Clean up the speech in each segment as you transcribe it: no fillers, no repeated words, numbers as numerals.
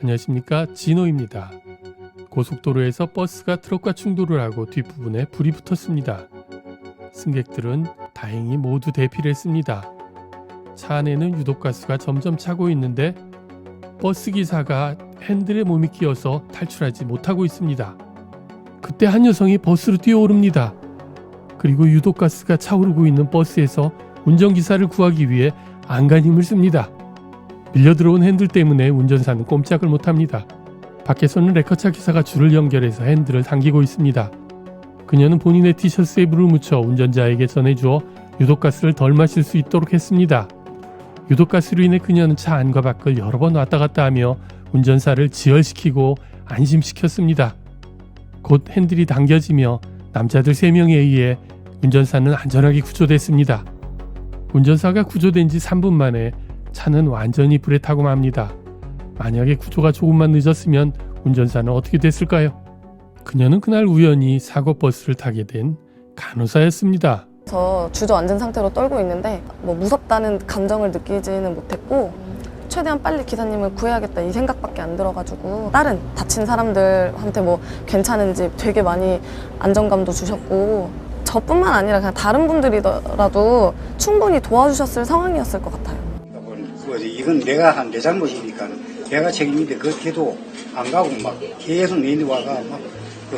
안녕하십니까, 진호입니다. 고속도로에서 버스가 트럭과 충돌을 하고 뒷부분에 불이 붙었습니다. 승객들은 다행히 모두 대피를 했습니다. 차 안에는 유독가스가 점점 차고 있는데 버스 기사가 핸들에 몸이 끼어서 탈출하지 못하고 있습니다. 그때 한 여성이 버스로 뛰어오릅니다. 그리고 유독가스가 차오르고 있는 버스에서 운전기사를 구하기 위해 안간 힘을 씁니다. 밀려들어온 핸들 때문에 운전사는 꼼짝을 못합니다. 밖에서는 레커차 기사가 줄을 연결해서 핸들을 당기고 있습니다. 그녀는 본인의 티셔츠에 물을 묻혀 운전자에게 전해주어 유독가스를 덜 마실 수 있도록 했습니다. 유독가스로 인해 그녀는 차 안과 밖을 여러 번 왔다 갔다 하며 운전사를 지혈시키고 안심시켰습니다. 곧 핸들이 당겨지며 남자들 3명에 의해 운전사는 안전하게 구조됐습니다. 운전사가 구조된 지 3분 만에 차는 완전히 불에 타고 맙니다. 만약에 구조가 조금만 늦었으면 운전사는 어떻게 됐을까요? 그녀는 그날 우연히 사고 버스를 타게 된 간호사였습니다. 저 주저앉은 상태로 떨고 있는데 무섭다는 감정을 느끼지는 못했고 최대한 빨리 기사님을 구해야겠다 이 생각밖에 안 들어가지고 다른 다친 사람들한테 괜찮은지 되게 많이 안정감도 주셨고 저뿐만 아니라 그냥 다른 분들이라도 충분히 도와주셨을 상황이었을 것 같아요. 이건 내가 내 잘못이니까 내가 책임인데 그렇게도 안 가고 막 계속 내일 와가 막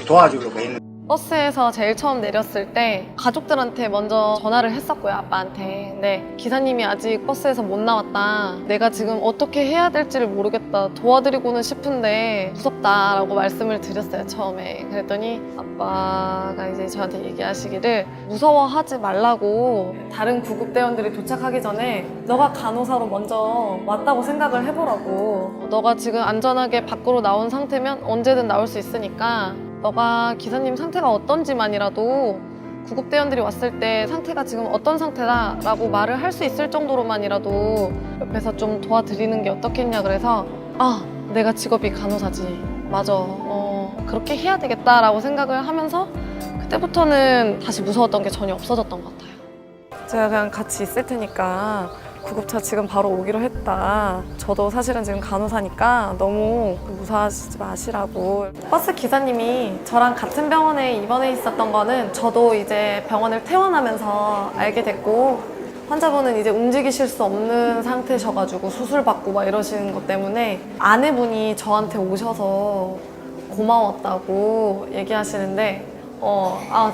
도와주려고 했는데 버스에서 제일 처음 내렸을 때 가족들한테 먼저 전화를 했었고요, 아빠한테. 근데 기사님이 아직 버스에서 못 나왔다. 내가 지금 어떻게 해야 될지를 모르겠다. 도와드리고는 싶은데 무섭다라고 말씀을 드렸어요, 처음에. 그랬더니 아빠가 이제 저한테 얘기하시기를 무서워하지 말라고 다른 구급대원들이 도착하기 전에 너가 간호사로 먼저 왔다고 생각을 해보라고. 너가 지금 안전하게 밖으로 나온 상태면 언제든 나올 수 있으니까 너가 기사님 상태가 어떤지만이라도 구급대원들이 왔을 때 상태가 지금 어떤 상태다 라고 말을 할 수 있을 정도로만이라도 옆에서 좀 도와드리는 게 어떻겠냐 그래서 내가 직업이 간호사지 맞아 그렇게 해야 되겠다 라고 생각을 하면서 그때부터는 다시 무서웠던 게 전혀 없어졌던 것 같아요. 제가 그냥 같이 있을 테니까 구급차 지금 바로 오기로 했다. 저도 사실은 지금 간호사니까 너무 무서워하지 마시라고. 버스 기사님이 저랑 같은 병원에 입원해 있었던 거는 저도 이제 병원을 퇴원하면서 알게 됐고 환자분은 이제 움직이실 수 없는 상태셔가지고 수술받고 막 이러시는 것 때문에 아내분이 저한테 오셔서 고마웠다고 얘기하시는데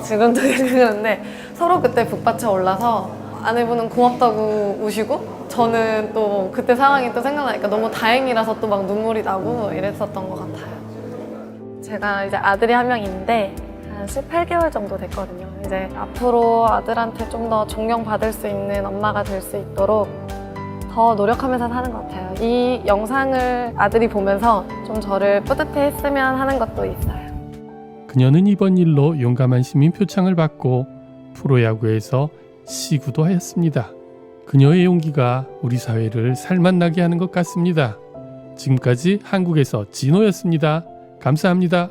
지금도 얘기하는데 서로 그때 북받쳐 올라서 아내분은 고맙다고 우시고 저는 또 그때 상황이 또 생각나니까 너무 다행이라서 또 막 눈물이 나고 이랬었던 것 같아요. 제가 이제 아들이 한 명 있는데 한 18개월 정도 됐거든요. 이제 앞으로 아들한테 좀 더 존경받을 수 있는 엄마가 될 수 있도록 더 노력하면서 사는 것 같아요. 이 영상을 아들이 보면서 좀 저를 뿌듯해했으면 하는 것도 있어요. 그녀는 이번 일로 용감한 시민 표창을 받고 프로야구에서 시구도 하였습니다. 그녀의 용기가 우리 사회를 살맛나게 하는 것 같습니다. 지금까지 한국에서 진호였습니다. 감사합니다.